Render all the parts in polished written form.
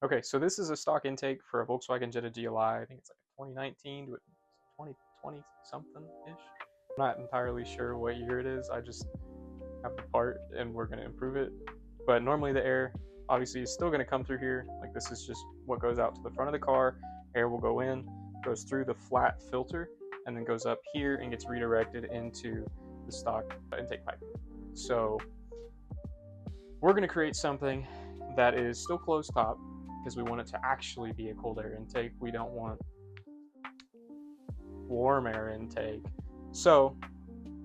Okay, so this is a stock intake for a Volkswagen Jetta GLI. I think it's like a 2019 to 2020 something-ish. I'm not entirely sure what year it is. I just have the part and we're going to improve it. But normally the air obviously is still going to come through here. Like this is just what goes out to the front of the car. Air will go in, goes through the flat filter, and then goes up here and gets redirected into the stock intake pipe. So we're going to create something that is still closed top because we want it to actually be a cold air intake. We don't want warm air intake. So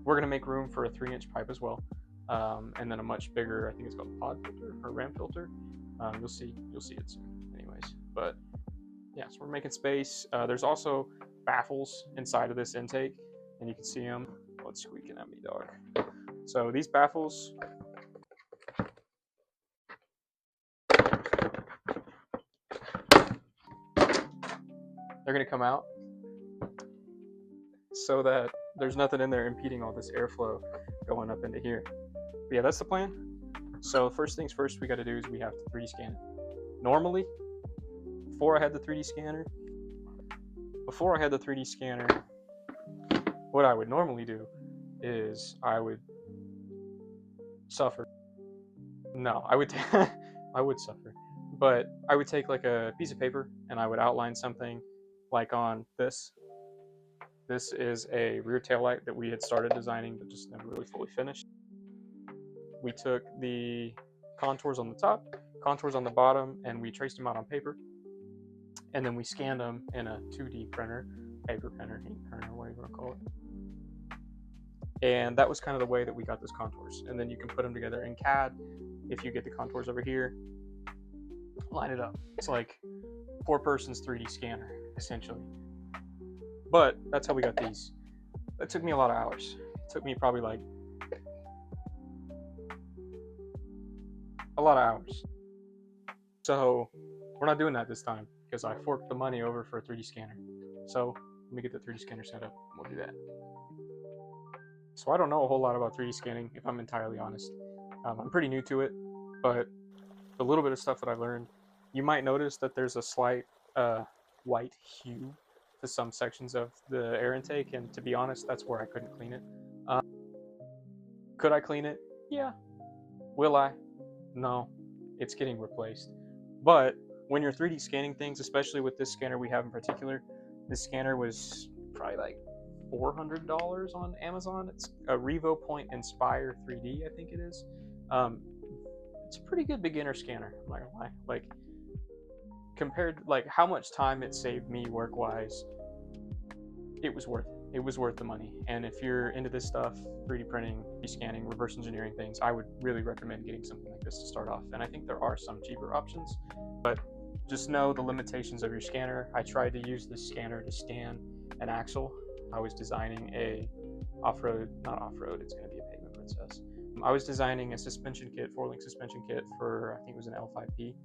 we're going to make room for a 3-inch pipe as well. And then a much bigger, I think it's called pod filter or ram filter. You'll see it soon anyways. But yeah, so we're making space. There's also baffles inside of this intake, and you can see them. Oh, it's squeaking at me, dog. So these baffles, they're gonna come out so that there's nothing in there impeding all this airflow going up into here. But yeah, that's the plan. So first things first we got to do is we have to 3D scan it. Normally, before I had the 3D scanner, what I would normally do is I would suffer. No, I would I would suffer. But I would take like a piece of paper and I would outline something like on this. This is a rear tail light that we had started designing but just never really fully finished. We took the contours on the top, contours on the bottom, and we traced them out on paper. And then we scanned them in a 2D printer, paper printer, ink printer, whatever you want to call it. And that was kind of the way that we got those contours. And then you can put them together in CAD. If you get the contours over here, line it up. It's like 4-person's 3D scanner, essentially. But that's how we got these. That took me a lot of hours. It took me probably like a lot of hours. So we're not doing that this time because I forked the money over for a 3D scanner. So let me get the 3D scanner set up. We'll do that. So I don't know a whole lot about 3D scanning, if I'm entirely honest. I'm pretty new to it, but the little bit of stuff that I've learned, you might notice that there's a slight white hue to some sections of the air intake, and to be honest, that's where I couldn't clean it. Could I clean it? Yeah. Will I? No. It's getting replaced. But when you're 3D scanning things, especially with this scanner we have in particular, this scanner was probably like $400 on Amazon. It's a Revo Point Inspire 3D, I think it is. It's a pretty good beginner scanner, I'm not gonna lie. Like, compared, like, how much time it saved me work-wise, it was worth it. It was worth the money. And if you're into this stuff, 3D printing, scanning, reverse engineering things, I would really recommend getting something like this to start off. And I think there are some cheaper options, but just know the limitations of your scanner. I tried to use this scanner to scan an axle. I was designing a not off-road, it's going to be a pavement princess. I was designing a suspension kit, 4-link suspension kit for, I think it was an L5P.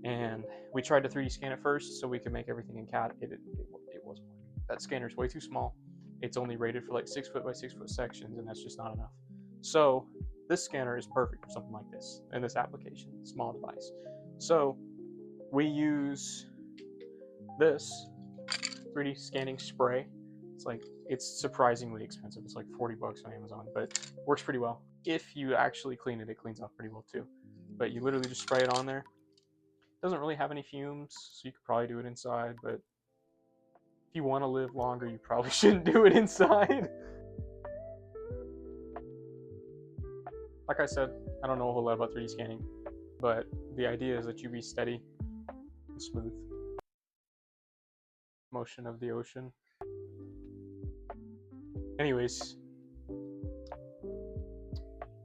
And we tried to 3D scan it first so we could make everything in CAD. It wasn't working. That scanner is way too small. It's only rated for like 6 foot by 6 foot sections, and that's just not enough. So this scanner is perfect for something like this in this application, small device. So we use this 3D scanning spray. It's surprisingly expensive. It's like $40 on Amazon, but works pretty well. If you actually clean it, it cleans off pretty well too. But you literally just spray it on there. It doesn't really have any fumes, so you could probably do it inside, but if you want to live longer, you probably shouldn't do it inside. Like I said, I don't know a whole lot about 3D scanning, but the idea is that you be steady and smooth. Motion of the ocean. Anyways,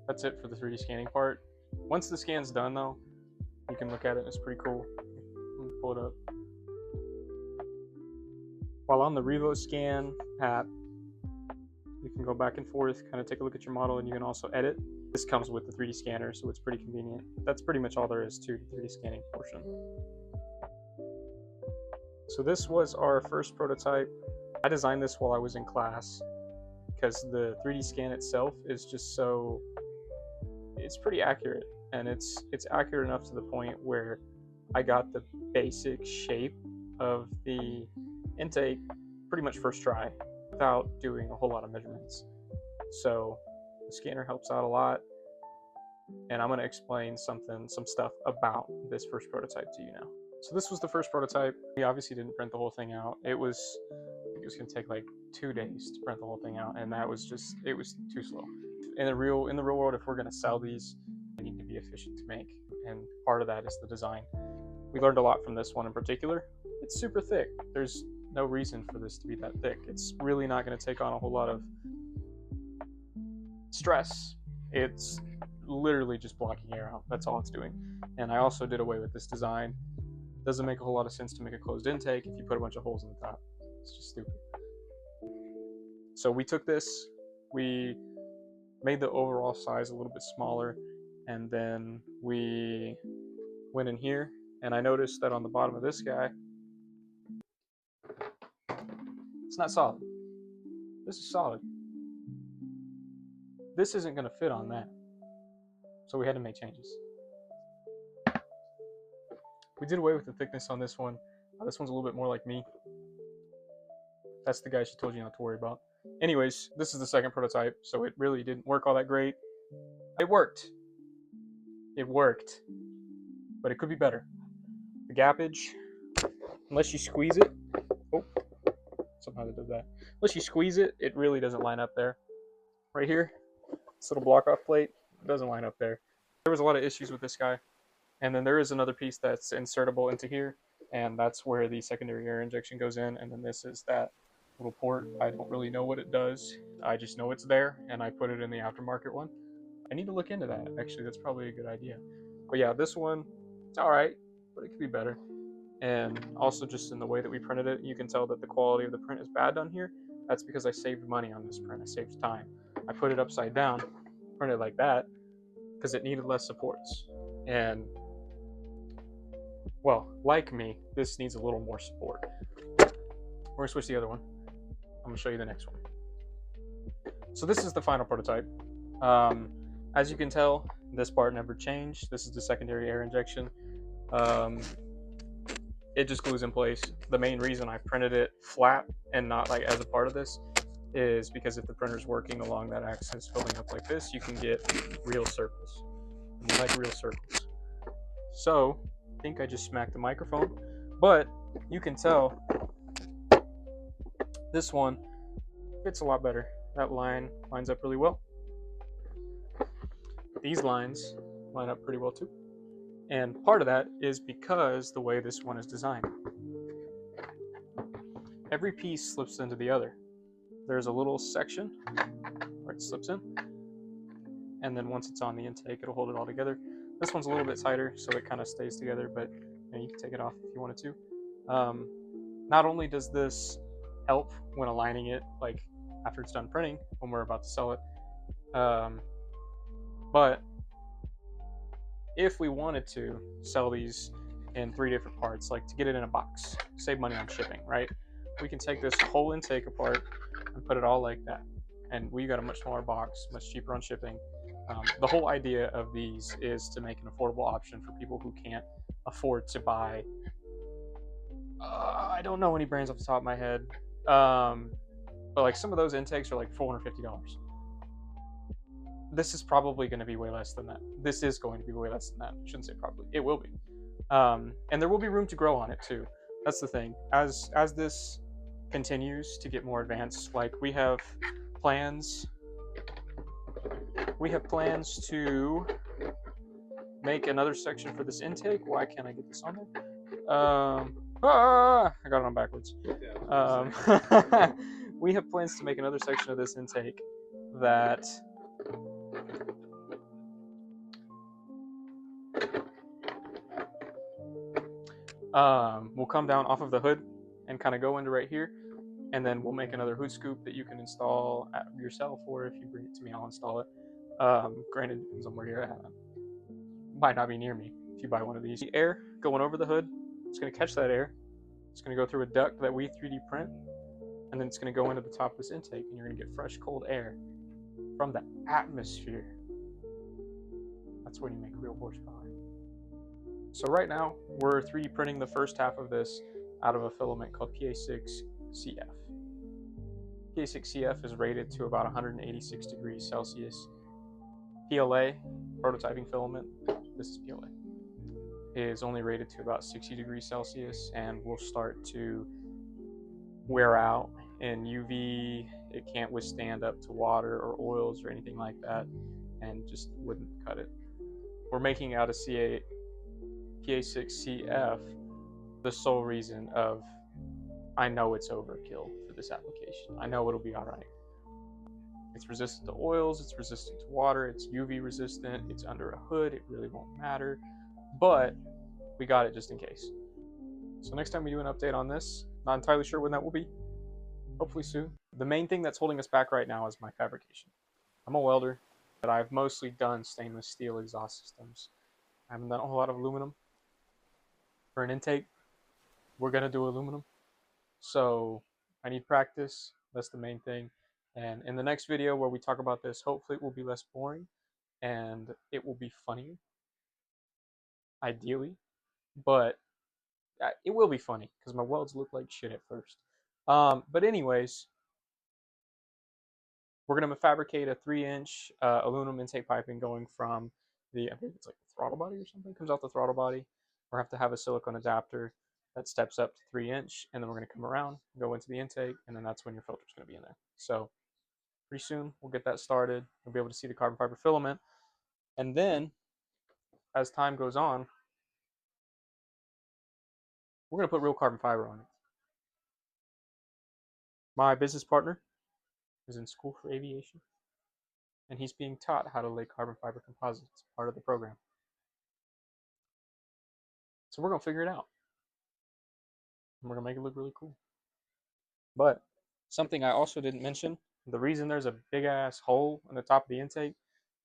that's it for the 3D scanning part. Once the scan's done though, you can look at it, it's pretty cool. Let me pull it up. While on the Revo Scan app, you can go back and forth, kind of take a look at your model, and you can also edit. This comes with the 3D scanner, so it's pretty convenient. That's pretty much all there is to the 3D scanning portion. So this was our first prototype. I designed this while I was in class because the 3D scan itself is just it's pretty accurate, and it's accurate enough to the point where I got the basic shape of the intake pretty much first try without doing a whole lot of measurements. So the scanner helps out a lot, and I'm going to explain some stuff about this first prototype to you now. So this was the first prototype. We obviously didn't print the whole thing out. It was going to take like 2 days to print the whole thing out, and that was just, it was too slow. In the real world, if we're going to sell these, they need to be efficient to make, and part of that is the design. We learned a lot from this one in particular. It's super thick. There's no reason for this to be that thick. It's really not going to take on a whole lot of stress. It's literally just blocking air out. That's all it's doing. And I also did away with this design. Doesn't make a whole lot of sense to make a closed intake if you put a bunch of holes in the top. It's just stupid. So we took this, we made the overall size a little bit smaller, and then we went in here, and I noticed that on the bottom of this guy, it's not solid. This is solid. This isn't going to fit on that. So we had to make changes. We did away with the thickness on this one. This one's a little bit more like me. That's the guy she told you not to worry about. Anyways, this is the second prototype, so it really didn't work all that great. It worked. It worked. But it could be better. The gappage, unless you squeeze it, oh, somehow it did that. Unless you squeeze it, it really doesn't line up there. Right here, this little block off plate, it doesn't line up there. There was a lot of issues with this guy. And then there is another piece that's insertable into here, and that's where the secondary air injection goes in, and then this is that little port. I don't really know what it does. I just know it's there, and I put it in the aftermarket one. I need to look into that. Actually, that's probably a good idea. But yeah, this one, it's all right, but it could be better. And also just in the way that we printed it, you can tell that the quality of the print is bad down here. That's because I saved money on this print. I saved time. I put it upside down, printed like that, because it needed less supports. And well, like me, this needs a little more support. We're gonna switch the other one. I'm gonna show you the next one. So this is the final prototype. As you can tell, this part never changed. This is the secondary air injection. It just glues in place. The main reason I printed it flat and not like as a part of this is because if the printer's working along that axis, filling up like this, you can get real circles. And you like real circles. So I think I just smacked the microphone, but you can tell this one fits a lot better. That line lines up really well. These lines line up pretty well too. And part of that is because the way this one is designed. Every piece slips into the other. There's a little section where it slips in, and then once it's on the intake, it'll hold it all together. This one's a little bit tighter, so it kind of stays together, but you can take it off if you wanted to. Not only does this help when aligning it, like after it's done printing, when we're about to sell it, but if we wanted to sell these in 3 different parts, like to get it in a box, save money on shipping, right? We can take this whole intake apart and put it all like that. And we got a much smaller box, much cheaper on shipping. The whole idea of these is to make an affordable option for people who can't afford to buy, I don't know any brands off the top of my head, but like some of those intakes are like $450. This is probably going to be way less than that. This is going to be way less than that. I shouldn't say probably. It will be. And there will be room to grow on it too. That's the thing. As this continues to get more advanced, like we have plans to make another section for this intake. Why can't I get this on there? I got it on backwards. We have plans to make another section of this intake that will come down off of the hood and kind of go into right here, and then we'll make another hood scoop that you can install yourself, or if you bring it to me, I'll install it. Granted, it depends on where you're at. Might not be near me if you buy one of these. The air going over the hood, it's going to catch that air. It's going to go through a duct that we 3D print, and then it's going to go into the top of this intake, and you're going to get fresh, cold air from the atmosphere. That's when you make real horsepower. So right now, we're 3D printing the first half of this out of a filament called PA6CF. PA6CF is rated to about 186 degrees Celsius. PLA, prototyping filament, this is PLA, is only rated to about 60 degrees Celsius and will start to wear out in UV. It can't withstand up to water or oils or anything like that, and just wouldn't cut it. We're making out a PA6CF the sole reason of I know it's overkill for this application. I know it'll be all right. It's resistant to oils, it's resistant to water, it's UV resistant, it's under a hood, it really won't matter, but we got it just in case. So next time we do an update on this, not entirely sure when that will be, hopefully soon. The main thing that's holding us back right now is my fabrication. I'm a welder, but I've mostly done stainless steel exhaust systems. I haven't done a whole lot of aluminum. For an intake, we're gonna do aluminum. So I need practice, that's the main thing. And in the next video where we talk about this, hopefully it will be less boring and it will be funnier, ideally. But it will be funny because my welds look like shit at first. But anyways, we're gonna fabricate a 3-inch aluminum intake piping going from I think it's like the throttle body or something, comes out the throttle body. We'll have to have a silicone adapter that steps up to 3-inch, and then we're gonna come around, go into the intake, and then that's when your filter's gonna be in there. So pretty soon we'll get that started. We'll be able to see the carbon fiber filament, and then as time goes on, we're gonna put real carbon fiber on it. My business partner is in school for aviation, and he's being taught how to lay carbon fiber composites, part of the program. So we're gonna figure it out, and we're gonna make it look really cool. But something I also didn't mention, the reason there's a big ass hole in the top of the intake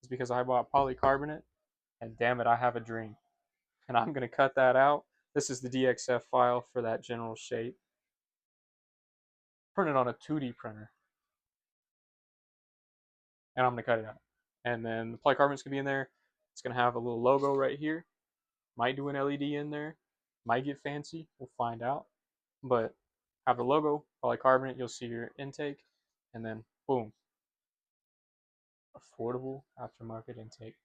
is because I bought polycarbonate, and damn it, I have a dream. And I'm gonna cut that out. This is the DXF file for that general shape. Print it on a 2D printer, and I'm gonna cut it out. And then the polycarbonate's gonna be in there. It's gonna have a little logo right here. Might do an LED in there. Might get fancy. We'll find out. But have the logo, polycarbonate. You'll see your intake, and then boom, affordable aftermarket intake.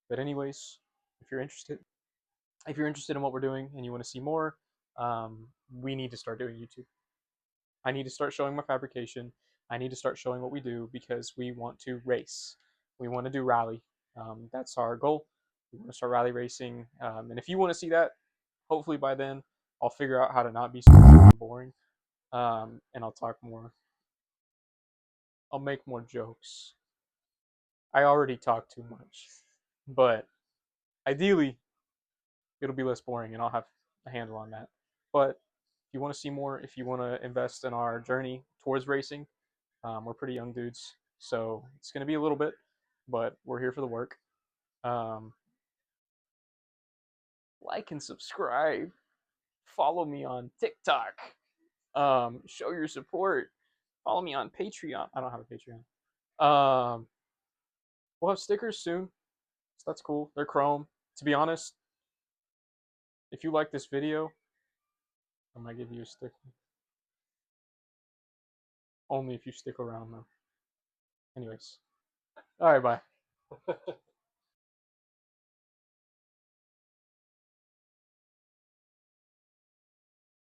But anyways, if you're interested, in what we're doing and you want to see more, we need to start doing YouTube. I need to start showing my fabrication. I need to start showing what we do because we want to race. We want to do rally. That's our goal. We want to start rally racing. And if you want to see that, hopefully by then I'll figure out how to not be so boring. And I'll talk more. I'll make more jokes. I already talk too much, but ideally it'll be less boring and I'll have a handle on that. But if you want to see more, if you want to invest in our journey towards racing, we're pretty young dudes, so it's going to be a little bit, but we're here for the work. Like and subscribe. Follow me on TikTok. Show your support. Follow me on Patreon. I don't have a Patreon. We'll have stickers soon, so that's cool. They're chrome. To be honest, if you like this video, I might give you a sticker. Only if you stick around, though. Anyways. Alright, bye.